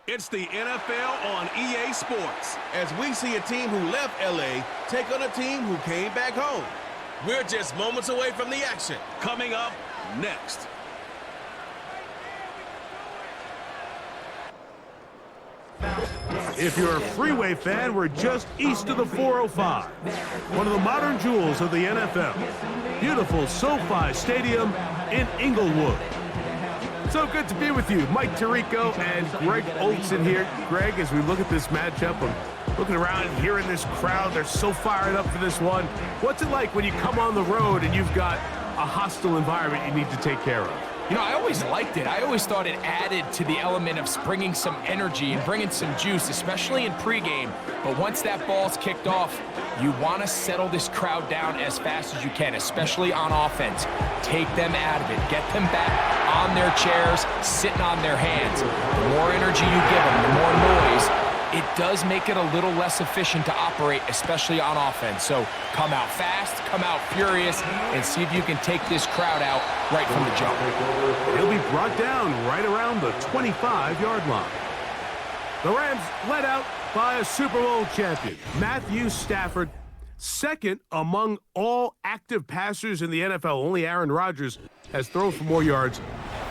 It's the NFL on EA Sports. As we see a team who left LA take on a team who came back home. We're just moments away from the action. Coming up next. If you're a freeway fan, we're just east of the 405. One of the modern jewels of the NFL. Beautiful SoFi Stadium in Inglewood. So good to be with you. Mike Tirico and Greg Olson here. Greg, as we look at this matchup, I'm looking around and hearing this crowd. They're so fired up for this one. What's it like when you come on the road and you've got a hostile environment you need to take care of? You know, I always liked it. I always thought it added to the element of bringing some energy and bringing some juice, especially in pregame. But once that ball's kicked off, you want to settle this crowd down as fast as you can, especially on offense. Take them out of it. Get them back on their chairs, sitting on their hands. The more energy you give them, the more noise. It does make it a little less efficient to operate, especially on offense. So come out fast, come out furious, and see if you can take this crowd out right from the jump. He'll be brought down right around the 25-yard line. The Rams led out by a Super Bowl champion, Matthew Stafford, second among all active passers in the NFL. Only Aaron Rodgers has thrown for more yards.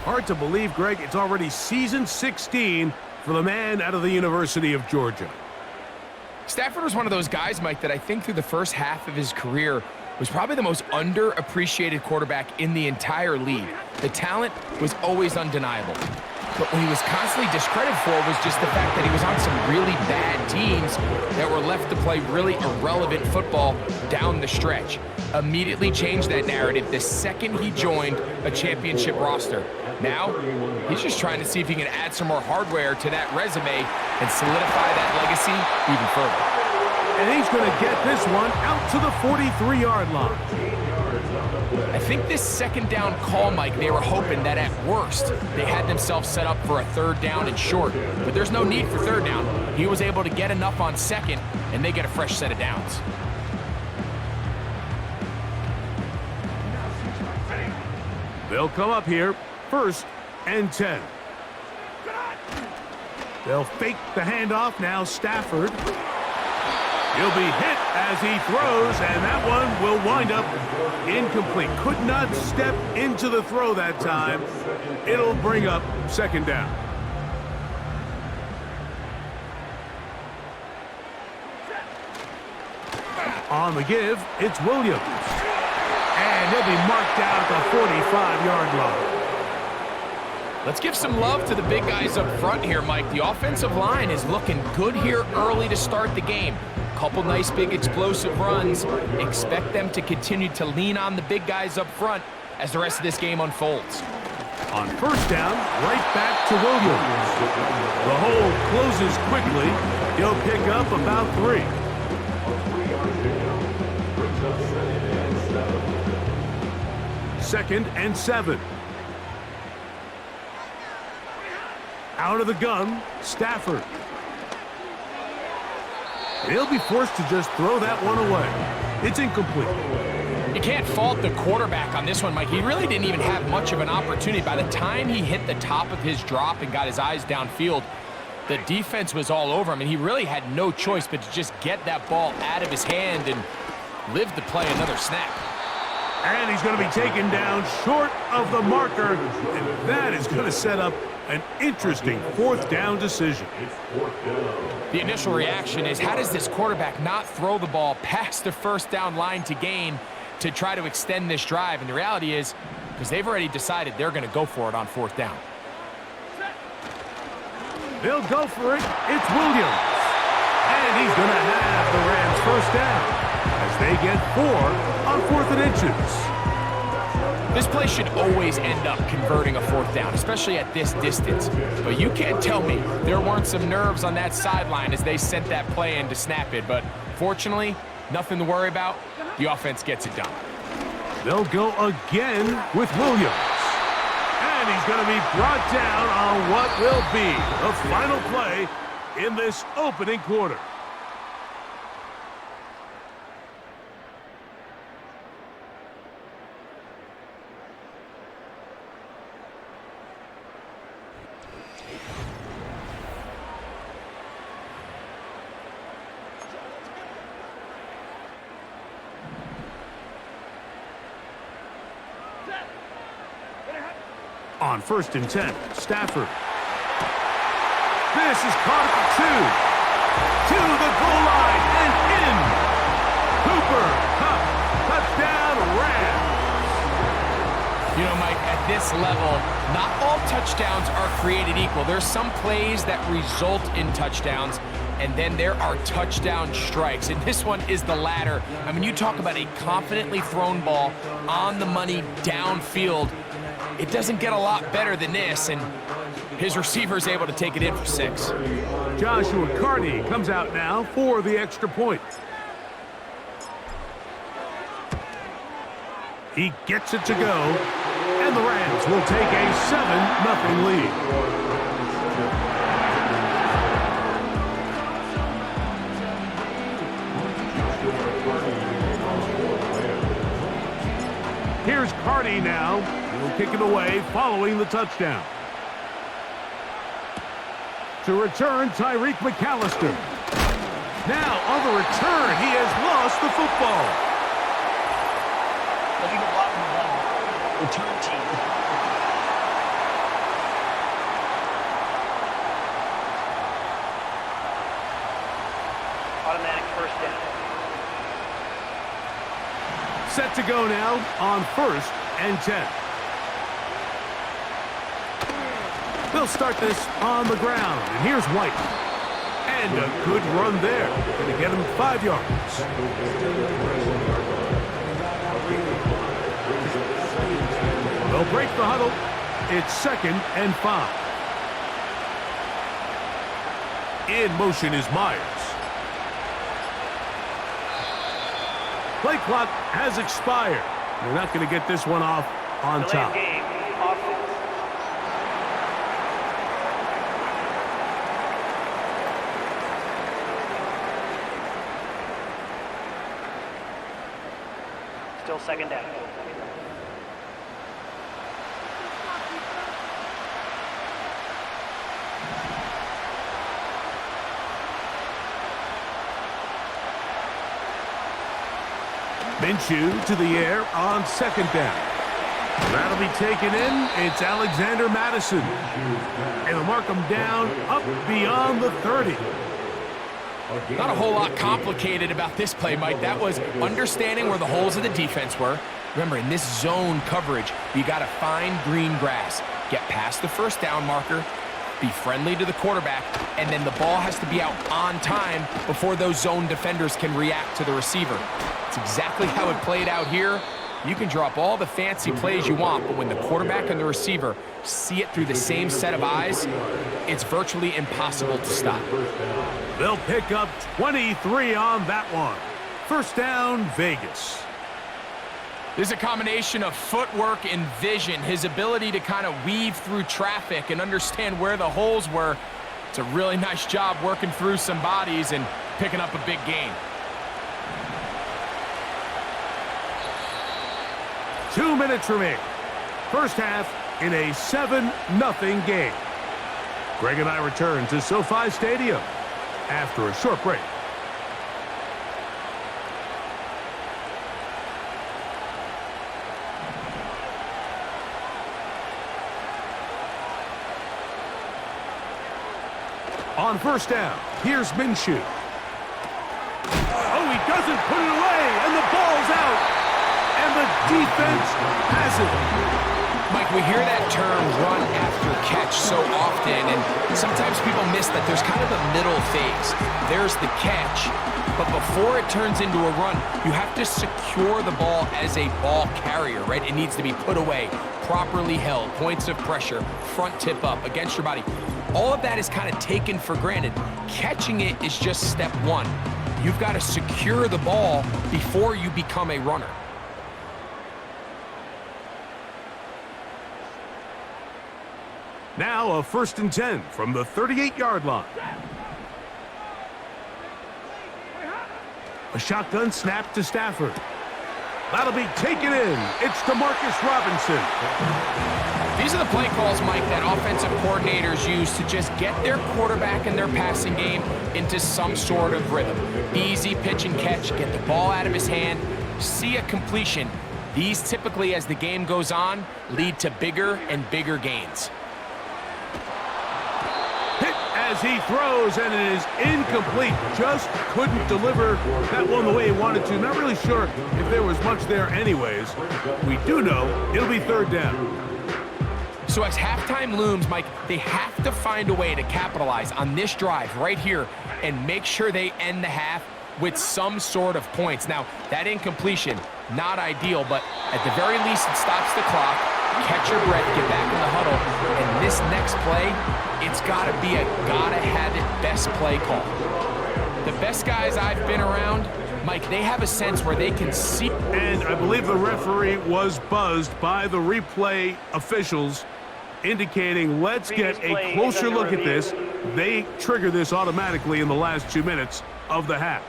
Hard to believe, Greg, it's already season 16 for the man out of the University of Georgia. Stafford was one of those guys, Mike, that I think through the first half of his career was probably the most underappreciated quarterback in the entire league. The talent was always undeniable. But what he was constantly discredited for was just the fact that he was on some really bad teams that were left to play really irrelevant football down the stretch. Immediately changed that narrative the second he joined a championship roster. Now, he's just trying to see if he can add some more hardware to that resume and solidify that legacy even further. And he's going to get this one out to the 43-yard line. I think this second down call, Mike, they were hoping that at worst they had themselves set up for a third down and short. But there's no need for third down. He was able to get enough on second, and they get a fresh set of downs. They'll come up here, 1st and 10. They'll fake the handoff now, Stafford. He'll be hit as he throws, and that one will wind up incomplete. Could not step into the throw that time. It'll bring up 2nd down. On the give, it's Williams. And he'll be marked down at the 45-yard line. Let's give some love to the big guys up front here, Mike. The offensive line is looking good here early to start the game. Couple nice big explosive runs. Expect them to continue to lean on the big guys up front as the rest of this game unfolds. On 1st down, right back to Williams. The hole closes quickly. He'll pick up about 3. Second and 7. Out of the gun, Stafford. He'll be forced to just throw that one away. It's incomplete. You can't fault the quarterback on this one, Mike. He really didn't even have much of an opportunity. By the time he hit the top of his drop and got his eyes downfield, the defense was all over him, and he really had no choice but to just get that ball out of his hand and live to play another snap. And he's going to be taken down short of the marker, and that is going to set up an interesting 4th down decision. The initial reaction is, how does this quarterback not throw the ball past the 1st down line to gain to try to extend this drive? And the reality is, because they've already decided they're going to go for it on 4th down. They'll go for it. It's Williams. And he's going to have the Rams 1st down as they get 4 on 4th and inches. This play should always end up converting a 4th down, especially at this distance. But you can't tell me there weren't some nerves on that sideline as they sent that play in to snap it. But fortunately, nothing to worry about. The offense gets it done. They'll go again with Williams. And he's going to be brought down on what will be the final play in this opening quarter. On 1st and 10, Stafford. This is caught at the 2. To the goal line and in. Cooper, Cup, touchdown, Rams. You know, Mike, at this level, not all touchdowns are created equal. There's some plays that result in touchdowns, and then there are touchdown strikes, and this one is the latter. I mean, you talk about a confidently thrown ball on the money downfield. It doesn't get a lot better than this, and his receiver is able to take it in for 6. Joshua Carney comes out now for the extra point. He gets it to go, and the Rams will take a 7-0 lead. Here's Carney now. He'll kick it away following the touchdown. To return, Tyreek McAllister. Now on the return, he has lost the football. Looking to block the ball. Return team. Automatic first down. Set to go now on 1st and 10. They'll start this on the ground, and here's White. And a good run there. Going to get him 5 yards. They'll break the huddle. It's 2nd and 5. In motion is Myers. Play clock has expired. They're not going to get this one off on top. Game. Offense. Still 2nd down. Minshew to the air on 2nd down. That'll be taken in. It's Alexander Madison. And they'll mark him down up beyond the 30. Not a whole lot complicated about this play, Mike. That was understanding where the holes of the defense were. Remember, in this zone coverage, you got to find green grass. Get past the 1st down marker, be friendly to the quarterback, and then the ball has to be out on time before those zone defenders can react to the receiver. It's exactly how it played out here. You can drop all the fancy plays you want, but when the quarterback and the receiver see it through the same set of eyes, it's virtually impossible to stop. They'll pick up 23 on that one. 1st down, Vegas. There's a combination of footwork and vision, his ability to kind of weave through traffic and understand where the holes were. It's a really nice job working through some bodies and picking up a big gain. 2 minutes remain. 1st half in a 7-0 game. Greg and I return to SoFi Stadium after a short break. On 1st down, here's Minshew. Oh, he doesn't put it away, and the ball's out. And the defense has it. Mike, we hear that term run after catch so often, and sometimes people miss that there's kind of a middle phase. There's the catch, but before it turns into a run, you have to secure the ball as a ball carrier, right? It needs to be put away, properly held, points of pressure, front tip up against your body. All of that is kind of taken for granted. Catching it is just step 1. You've got to secure the ball before you become a runner. Now a 1st and 10 from the 38-yard line. A shotgun snap to Stafford. That'll be taken in. It's DeMarcus Robinson. These are the play calls, Mike, that offensive coordinators use to just get their quarterback and their passing game into some sort of rhythm. Easy pitch and catch, get the ball out of his hand, see a completion. These typically, as the game goes on, lead to bigger and bigger gains. Hit as he throws, and it is incomplete. Just couldn't deliver that one the way he wanted to. Not really sure if there was much there anyways. We do know it'll be third down. So as halftime looms, Mike, they have to find a way to capitalize on this drive right here and make sure they end the half with some sort of points. Now, that incompletion, not ideal, but at the very least, it stops the clock. Catch your breath, get back in the huddle, and this next play, it's got to be a gotta-have-it best play call. The best guys I've been around, Mike, they have a sense where they can see. And I believe the referee was buzzed by the replay officials, indicating let's get a closer look at this. They trigger this automatically in the last 2 minutes of the half.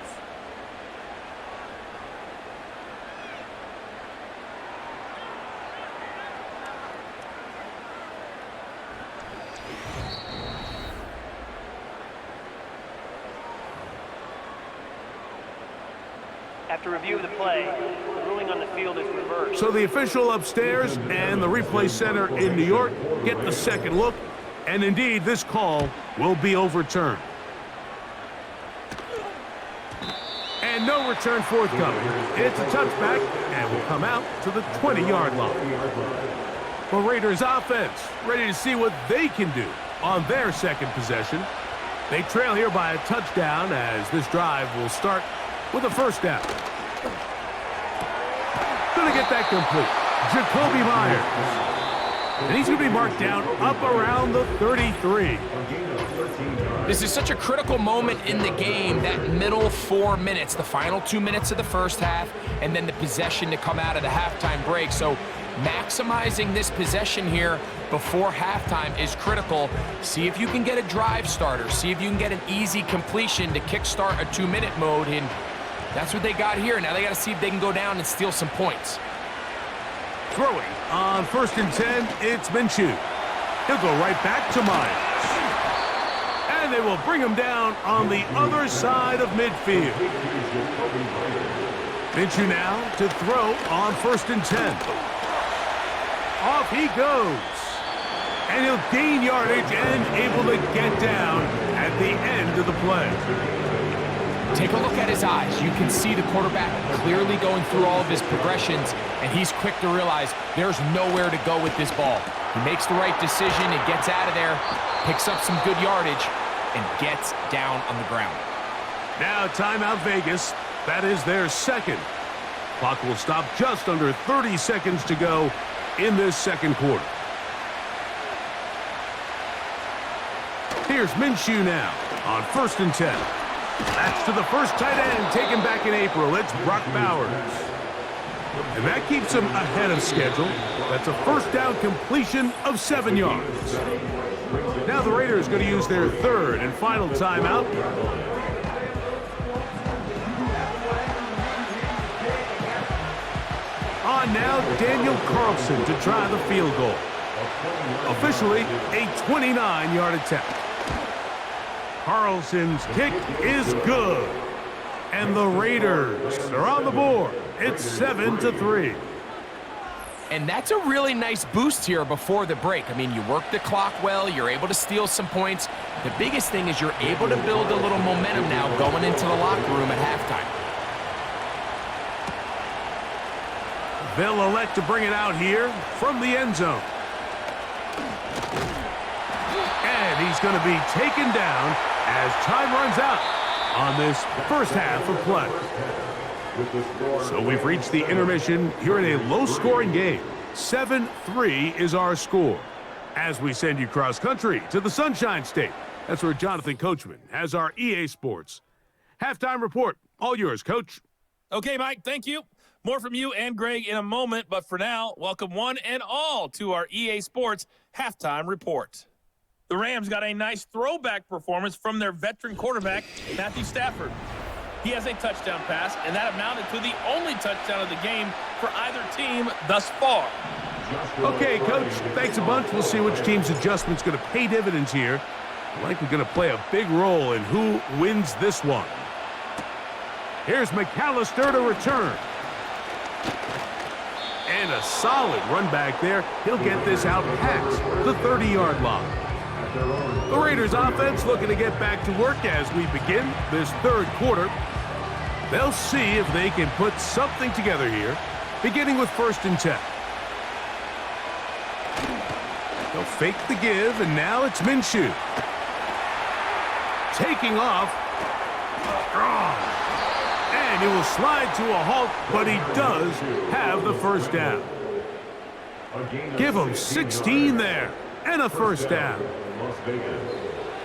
After review of the play, the ruling on the field is reversed. So the official upstairs and the replay center in New York get the second look, and indeed this call will be overturned. And no return forthcoming. It's a touchback and will come out to the 20-yard line. The Raiders offense ready to see what they can do on their second possession. They trail here by a touchdown as this drive will start with a first down. Gonna get that complete. Jacoby Myers. And he's gonna be marked down up around the 33. This is such a critical moment in the game, that middle 4 minutes, the final 2 minutes of the first half, and then the possession to come out of the halftime break. So maximizing this possession here before halftime is critical. See if you can get a drive starter. See if you can get an easy completion to kickstart a 2-minute mode, and that's what they got here. Now they got to see if they can go down and steal some points. Throwing on 1st and 10, it's Minshew. He'll go right back to Myers. And they will bring him down on the other side of midfield. Minshew now to throw on 1st and 10. Off he goes. And he'll gain yardage and able to get down at the end of the play. Take a look at his eyes. You can see the quarterback clearly going through all of his progressions, and he's quick to realize there's nowhere to go with this ball. He makes the right decision and gets out of there, picks up some good yardage, and gets down on the ground. Now timeout Vegas. That is their second. Clock will stop just under 30 seconds to go in this second quarter. Here's Minshew now on 1st and 10. That's to the first tight end taken back in April. It's Brock Bowers. And that keeps him ahead of schedule. That's a first down completion of 7 yards. Now the Raiders going to use their third and final timeout. On now, Daniel Carlson to try the field goal. Officially a 29-yard attempt. Carlson's kick is good. And the Raiders are on the board. It's 7-3. And that's a really nice boost here before the break. I mean, you work the clock well. You're able to steal some points. The biggest thing is you're able to build a little momentum now going into the locker room at halftime. They'll elect to bring it out here from the end zone. And he's going to be taken down as time runs out on this first half of play. So we've reached the intermission here in a low-scoring game. 7-3 is our score. As we send you cross-country to the Sunshine State. That's where Jonathan Coachman has our EA Sports halftime report. All yours, Coach. Okay, Mike, thank you. More from you and Greg in a moment, but for now, welcome one and all to our EA Sports halftime report. The Rams got a nice throwback performance from their veteran quarterback, Matthew Stafford. He has a touchdown pass, and that amounted to the only touchdown of the game for either team thus far. Okay, Coach, thanks a bunch. We'll see which team's adjustment's going to pay dividends here. Likely going to play a big role in who wins this one. Here's McAllister to return. And a solid run back there. He'll get this out past the 30-yard line. The Raiders offense looking to get back to work as we begin this third quarter. They'll see if they can put something together here, beginning with 1st and 10. They'll fake the give, and now it's Minshew. Taking off. Strong. And he will slide to a halt, but he does have the first down. Give him 16 there, and a first down.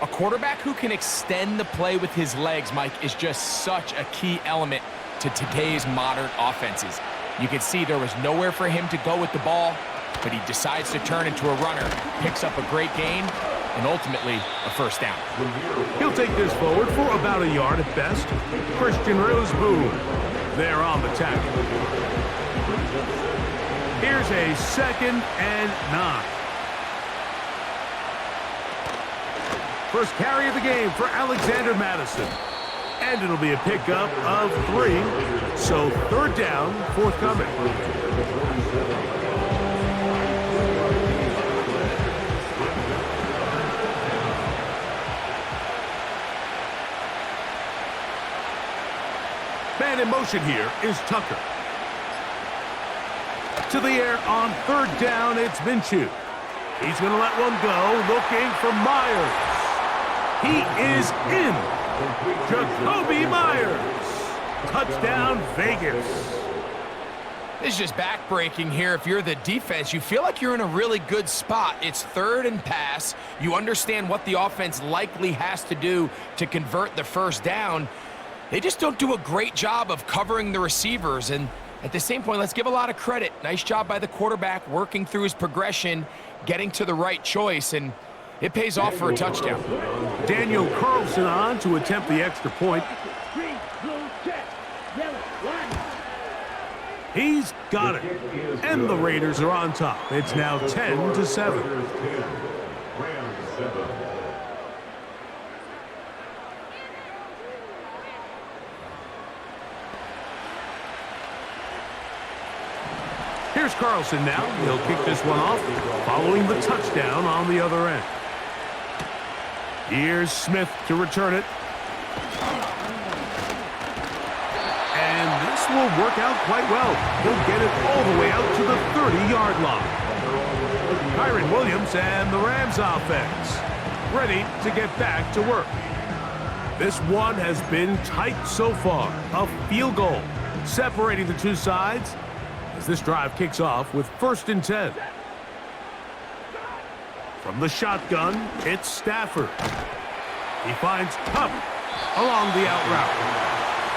A quarterback who can extend the play with his legs, Mike, is just such a key element to today's modern offenses. You can see there was nowhere for him to go with the ball, but he decides to turn into a runner, picks up a great gain, and ultimately a first down. He'll take this forward for about a yard at best. Christian Roseboom there on the tackle. Here's a 2nd and 9. First carry of the game for Alexander Madison. And it'll be a pickup of 3. So 3rd down forthcoming. Man in motion here is Tucker. To the air on 3rd down, it's Minshew. He's going to let one go, looking for Myers. He is in. Jacoby Myers. Touchdown, Vegas. This is just backbreaking here. If you're the defense, you feel like you're in a really good spot. It's 3rd and pass. You understand what the offense likely has to do to convert the first down. They just don't do a great job of covering the receivers. And at the same point, let's give a lot of credit. Nice job by the quarterback working through his progression, getting to the right choice, and it pays off for a touchdown. Daniel Carlson on to attempt the extra point. He's got it. And the Raiders are on top. It's now 10-7. Here's Carlson now. He'll kick this one off, following the touchdown on the other end. Here's Smith to return it. And this will work out quite well. He'll get it all the way out to the 30-yard line. Kyron Williams and the Rams offense ready to get back to work. This one has been tight so far. A field goal separating the two sides as this drive kicks off with 1st and 10. From the shotgun, it's Stafford. He finds Cup along the out route.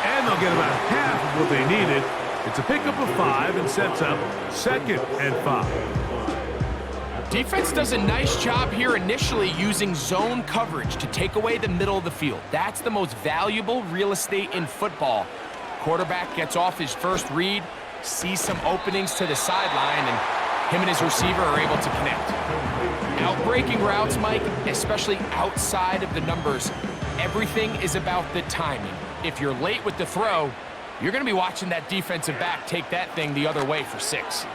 And they'll get about half of what they needed. It's a pickup of 5 and sets up 2nd and 5. Defense does a nice job here initially using zone coverage to take away the middle of the field. That's the most valuable real estate in football. Quarterback gets off his first read, sees some openings to the sideline, and him and his receiver are able to connect. Outbreaking routes, Mike, especially outside of the numbers, everything is about the timing. If you're late with the throw, you're going to be watching that defensive back take that thing the other way for 6.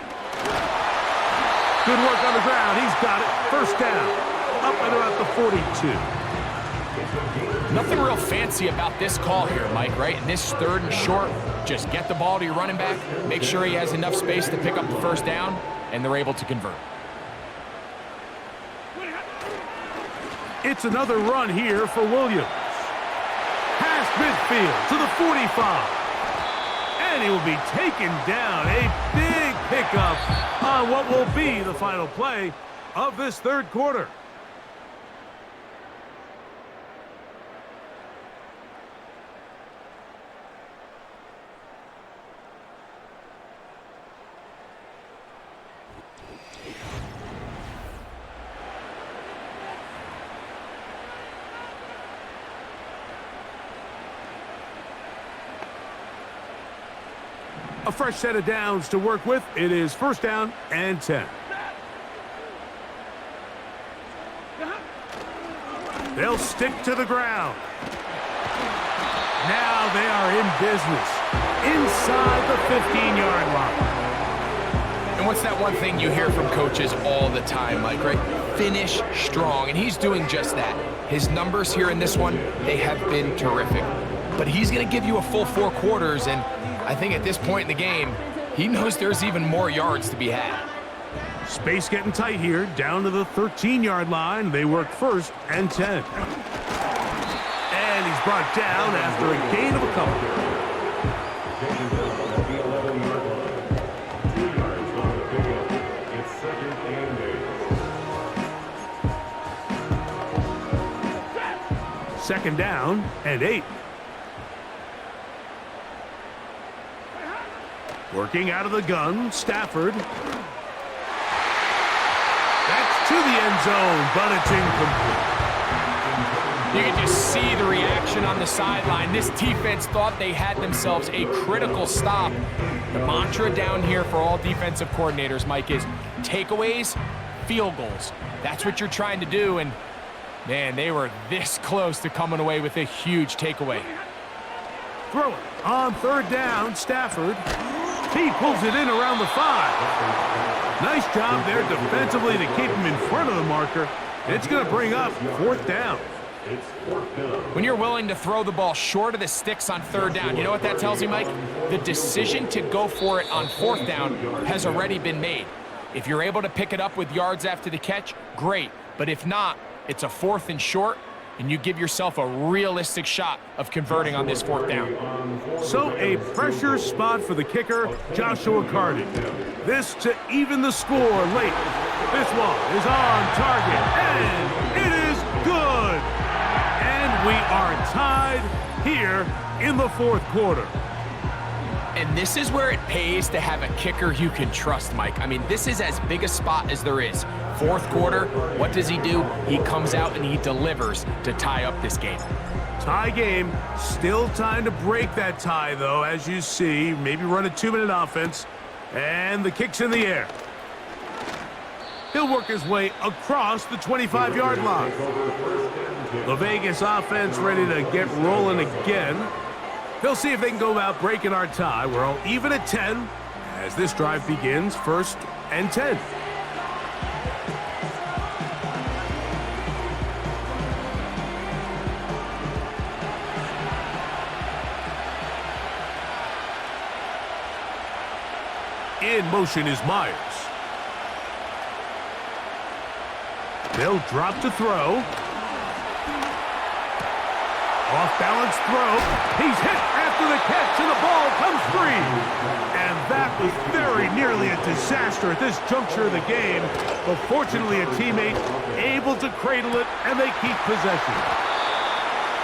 Good work on the ground. He's got it. First down. Up at about the 42. Nothing real fancy about this call here, Mike, right? In this 3rd and short, just get the ball to your running back, make sure he has enough space to pick up the first down, and they're able to convert. It's another run here for Williams. Past midfield to the 45. And he will be taken down. A big pickup on what will be the final play of this 3rd quarter. A fresh set of downs to work with. It is 1st down and 10. They'll stick to the ground. Now they are in business inside the 15-yard line. what's that one thing you hear from coaches all the time, Mike, right? Finish strong, and he's doing just that. His numbers here in this one, they have been terrific. But he's going to give you a full 4 quarters, and I think at this point in the game, he knows there's even more yards to be had. Space getting tight here, down to the 13-yard line. They work 1st and 10. And he's brought down after a gain of a couple. Second down and 8. Working out of the gun, Stafford. That's to the end zone, but it's incomplete. You can just see the reaction on the sideline. This defense thought they had themselves a critical stop. The mantra down here for all defensive coordinators, Mike, is takeaways, field goals. That's what you're trying to do, and man, they were this close to coming away with a huge takeaway. Throw it on 3rd down, Stafford. He pulls it in around the 5. Nice job there defensively to keep him in front of the marker. It's going to bring up 4th down. When you're willing to throw the ball short of the sticks on 3rd down, you know what that tells you, Mike? The decision to go for it on 4th down has already been made. If you're able to pick it up with yards after the catch, great. But if not, it's a 4th and short, and you give yourself a realistic shot of converting on this 4th down. So a pressure spot for the kicker, Joshua Carty. This to even the score late. This one is on target, and it is good. And we are tied here in the 4th quarter. And this is where it pays to have a kicker you can trust, Mike. I mean, this is as big a spot as there is. 4th quarter, what does he do? He comes out and he delivers to tie up this game. Tie game. Still time to break that tie, though, as you see. Maybe run a 2-minute offense. And the kick's in the air. He'll work his way across the 25-yard line. The Vegas offense ready to get rolling again. They'll see if they can go about breaking our tie. We're all even at 10 as this drive begins, 1st and 10. In motion is Myers. They'll drop to throw. Off-balance throw. He's hit after the catch, and the ball comes free. And that was very nearly a disaster at this juncture of the game. But fortunately, a teammate able to cradle it, and they keep possession.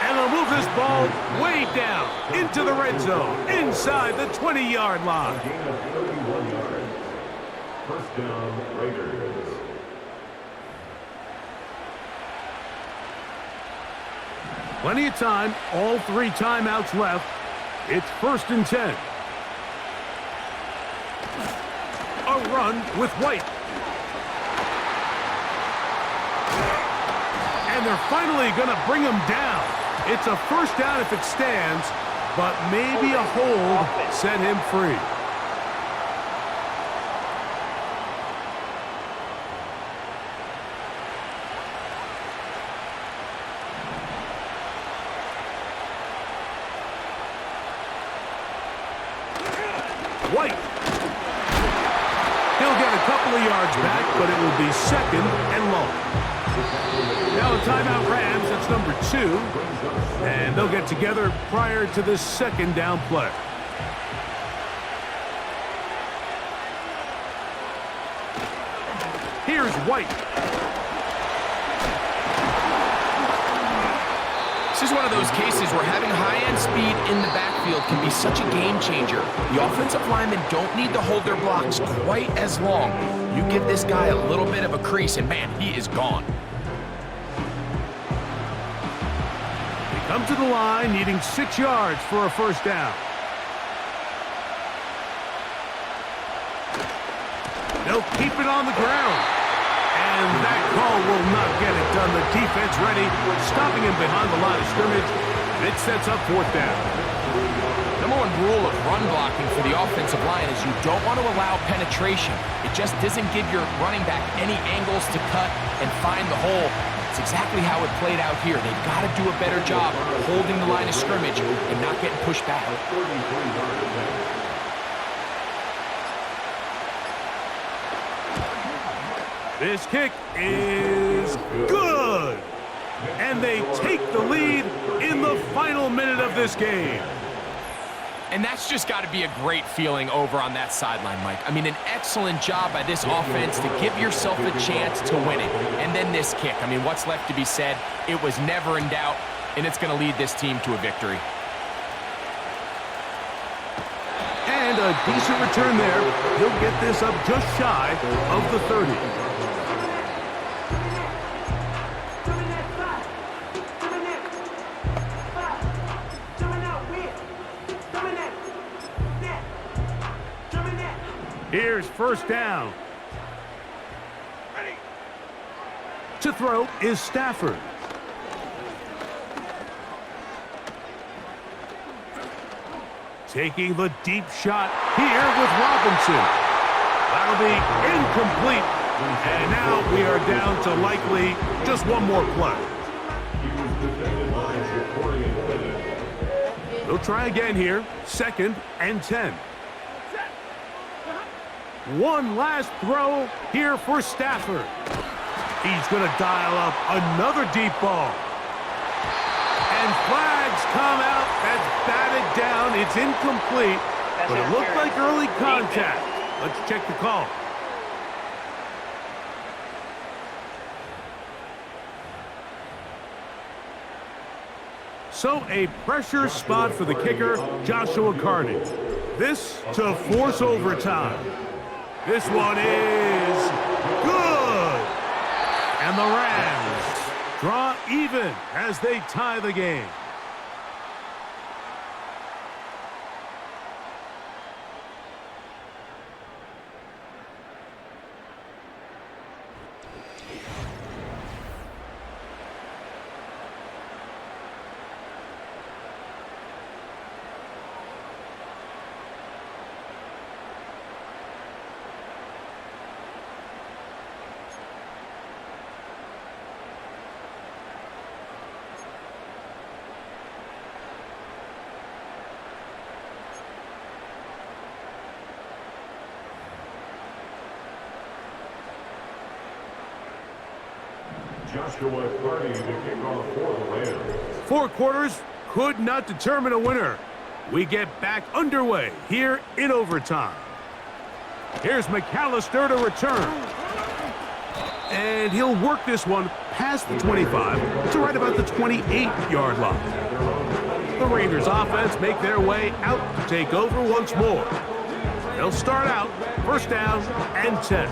And they'll move this ball way down into the red zone, inside the 20-yard line. 1st down, Raiders. Plenty of time, all 3 timeouts left. It's 1st and 10. A run with White. And they're finally going to bring him down. It's a 1st down if it stands, but maybe a hold set him free. White. He'll get a couple of yards back, but it will be 2nd and long. Now a timeout Rams, that's number 2. And they'll get together prior to this 2nd down play. Here's White. This is one of those cases where having high-end speed in the backfield can be such a game changer. The offensive linemen don't need to hold their blocks quite as long. You give this guy a little bit of a crease, and man, he is gone. They come to the line, needing 6 yards for a 1st down. They'll keep it on the ground. And that call will not get it done. The defense ready, stopping him behind the line of scrimmage. And it sets up 4th down. Number one rule of run blocking for the offensive line is you don't want to allow penetration. It just doesn't give your running back any angles to cut and find the hole. It's exactly how it played out here. They've got to do a better job holding the line of scrimmage and not getting pushed back. This kick is good. And they take the lead in the final minute of this game. And that's just got to be a great feeling over on that sideline, Mike. I mean, an excellent job by this offense to give yourself a chance to win it. And then this kick. I mean, what's left to be said? It was never in doubt, and it's going to lead this team to a victory. And a decent return there. He'll get this up just shy of the 30. Here's first down. To throw is Stafford. Taking the deep shot here with Robinson. That'll be incomplete. And now we are down to likely just one more play. They'll try again here. 2nd and 10. One last throw here for Stafford. He's going to dial up another deep ball. And flags come out. That's batted down. It's incomplete, but it looked like early contact. Let's check the call. So a pressure spot for the kicker, Joshua Carney. This to force overtime. This one is good. And the Rams draw even as they tie the game. Joshua Carney to kick off for the Rams. 4 quarters could not determine a winner. We get back underway here in overtime. Here's McAllister to return. And he'll work this one past the 25 to right about the 28-yard line. The Raiders offense make their way out to take over once more. They'll start out first down and 10.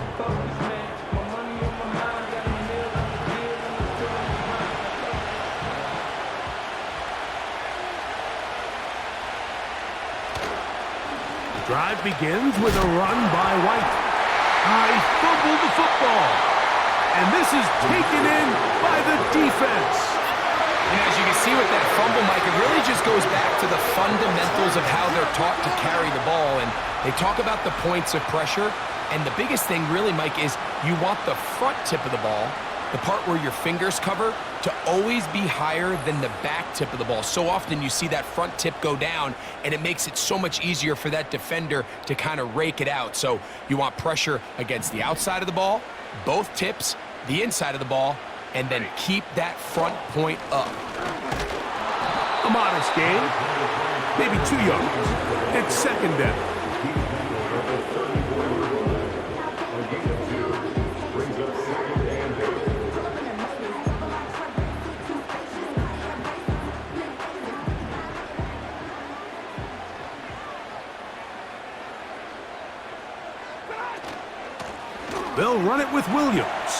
Drive begins with a run by White. He fumbled the football. And this is taken in by the defense. And as you can see with that fumble, Mike, it really just goes back to the fundamentals of how they're taught to carry the ball. And they talk about the points of pressure. And the biggest thing really, Mike, is you want the front tip of the ball, the part where your fingers cover, to always be higher than the back tip of the ball. So often you see that front tip go down, and it makes it so much easier for that defender to kind of rake it out. So you want pressure against the outside of the ball, both tips, the inside of the ball, and then keep that front point up. A modest gain, maybe 2 yards. It's 2nd down. They'll run it with Williams.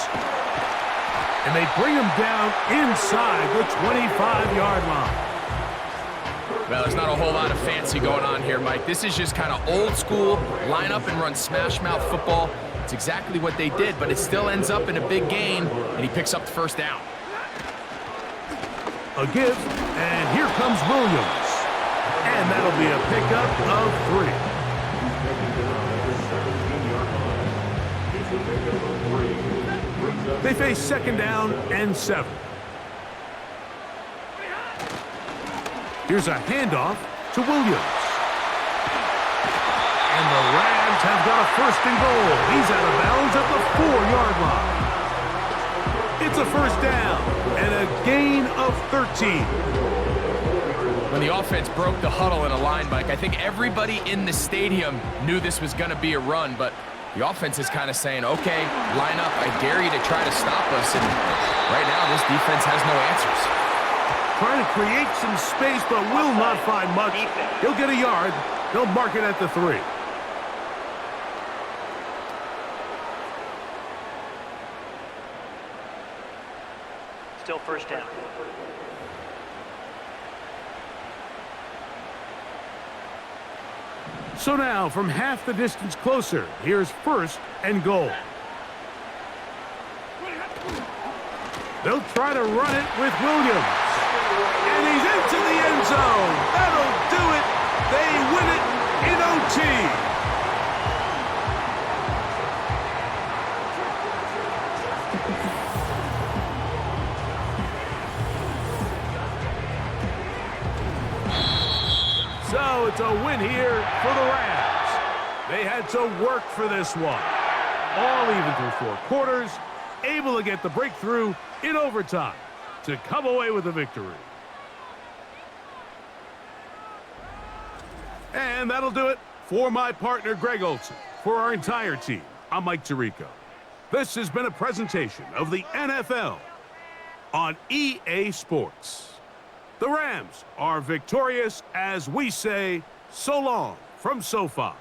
And they bring him down inside the 25-yard line. Well, there's not a whole lot of fancy going on here, Mike. This is just kind of old school, line up and run smash mouth football. It's exactly what they did, but it still ends up in a big gain, and he picks up the first down. A give, and here comes Williams. And that'll be a pickup of 3. They face 2nd down and 7. Here's a handoff to Williams. And the Rams have got a 1st and goal. He's out of bounds at the 4-yard line. It's a 1st down and a gain of 13. When the offense broke the huddle in a line, Mike, I think everybody in the stadium knew this was going to be a run, but the offense is kind of saying, okay, line up. I dare you to try to stop us. And right now, this defense has no answers. Trying to create some space, but will not find much. He'll get a yard. They'll mark it at the 3. Still 1st down. So now, from half the distance closer, here's 1st and goal. They'll try to run it with Williams. And he's into the end zone. That'll do it. They win it in OT. So it's a win here for the Rams. They had to work for this one. All even through 4 quarters, able to get the breakthrough in overtime to come away with a victory. And that'll do it for my partner, Greg Olson. For our entire team, I'm Mike Tirico. This has been a presentation of the NFL on EA Sports. The Rams are victorious as we say so long from SoFi.